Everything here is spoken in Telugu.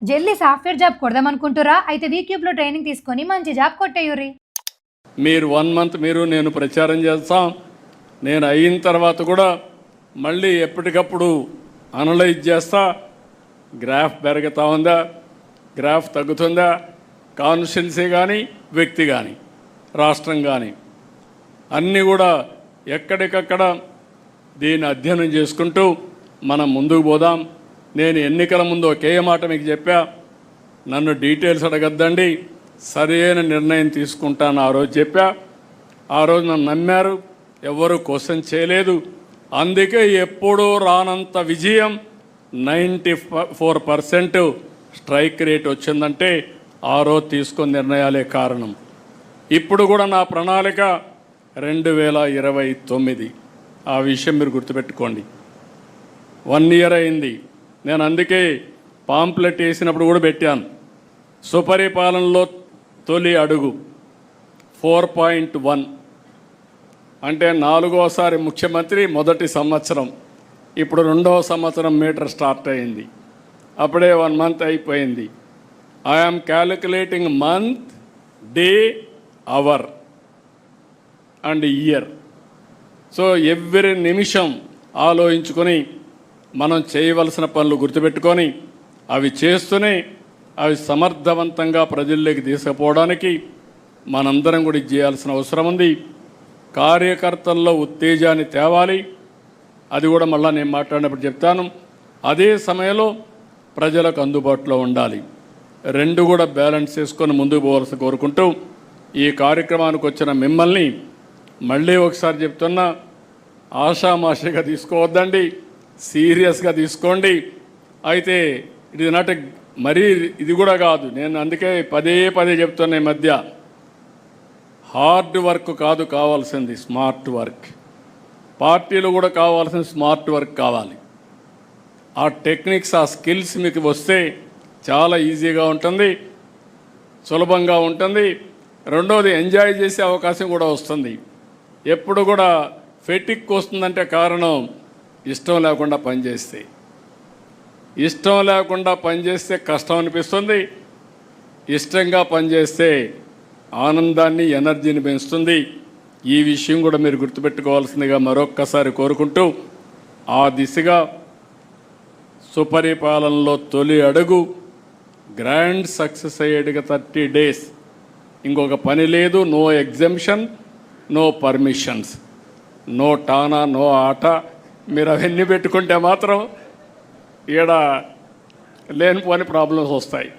జల్దీ సాఫ్ట్వేర్ జాబ్ కొడదామనుకుంటురా? అయితే వీక్యూబ్లో ట్రైనింగ్ తీసుకొని మంచి జాబ్ కొట్టేయుర్రి. మీరు 1 మంత్ నేను ప్రచారం చేస్తాం. నేను అయిన తర్వాత కూడా మళ్ళీ ఎప్పటికప్పుడు అనలైజ్ చేస్తా. గ్రాఫ్ పెరుగుతూ ఉందా, గ్రాఫ్ తగ్గుతుందా, కాన్స్టిట్యున్సీ కానీ వ్యక్తి కానీ రాష్ట్రం కానీ అన్నీ కూడా ఎక్కడికక్కడ దీన్ని అధ్యయనం చేసుకుంటూ మనం ముందుకు పోదాం. నేను ఎన్నికల ముందు ఒకే మాట మీకు చెప్పా, నన్ను డీటెయిల్స్ అడగద్దండి, సరైన నిర్ణయం తీసుకుంటాను ఆ రోజు చెప్పా. ఆ రోజు నన్ను నమ్మారు, ఎవరు క్వశ్చన్ చేయలేదు. అందుకే ఎప్పుడూ రానంత విజయం 94% స్ట్రైక్ రేట్ వచ్చిందంటే ఆ రోజు తీసుకున్న నిర్ణయాలే కారణం. ఇప్పుడు కూడా నా ప్రణాళిక 2029. ఆ విషయం మీరు గుర్తుపెట్టుకోండి. 1 ఇయర్ అయింది. నేను అందుకే పాంప్లెట్ వేసినప్పుడు కూడా పెట్టాను, సుపరిపాలనలో తొలి అడుగు 4.1 అంటే 4వసారి ముఖ్యమంత్రి మొదటి సంవత్సరం. ఇప్పుడు 2వ సంవత్సరం మీటర్ స్టార్ట్ అయింది. అప్పుడే 1 మంత్ అయిపోయింది. I'm calculating month, day, hour and year. So every నిమిషం ఆలోచించుకొని మనం చేయవలసిన పనులు గుర్తుపెట్టుకొని అవి చేస్తూనే అవి సమర్థవంతంగా ప్రజల్లోకి తీసుకుపోవడానికి మనందరం కూడా చేయాల్సిన అవసరం ఉంది. కార్యకర్తల్లో ఉత్తేజాన్ని తేవాలి. అది కూడా మళ్ళీ నేను మాట్లాడినప్పుడు చెప్తాను. అదే సమయంలో ప్రజలకు అందుబాటులో ఉండాలి. 2 కూడా బ్యాలెన్స్ చేసుకొని ముందుకు పోవాల్సి కోరుకుంటూ ఈ కార్యక్రమానికి వచ్చిన మిమ్మల్ని మళ్ళీ ఒకసారి చెప్తున్నా, ఆషామాషిగా తీసుకోవద్దండి, సీరియస్గా తీసుకోండి. అయితే ఇది నాట్ మరీ ఇది కూడా కాదు. నేను అందుకే పదే చెప్తున్నా, ఈ మధ్య హార్డ్ వర్క్ కాదు కావాల్సింది, స్మార్ట్ వర్క్. పార్టీలు కూడా కావాల్సింది స్మార్ట్ వర్క్ కావాలి. ఆ టెక్నిక్స్, ఆ స్కిల్స్ మీకు వస్తే చాలా ఈజీగా ఉంటుంది, సులభంగా ఉంటుంది. రెండవది, ఎంజాయ్ చేసే అవకాశం కూడా వస్తుంది. ఎప్పుడు కూడా ఫెటిక్ వస్తుందంటే కారణం ఇష్టం లేకుండా పనిచేస్తే. ఇష్టం లేకుండా పనిచేస్తే కష్టం అనిపిస్తుంది, ఇష్టంగా పనిచేస్తే ఆనందాన్ని, ఎనర్జీని పెంచుతుంది. ఈ విషయం కూడా మీరు గుర్తుపెట్టుకోవాల్సిందిగా మరొక్కసారి కోరుకుంటూ, ఆ దిశగా సుపరిపాలనలో తొలి అడుగు గ్రాండ్ సక్సెస్ అయ్యేటిగా 30 days. ఇంకొక పని లేదు, no exemption, no permissions, no టానా, నో ఆట. మీరు అవన్నీ పెట్టుకుంటే మాత్రం ఈడ లేనిపోని ప్రాబ్లమ్స్ వస్తాయి.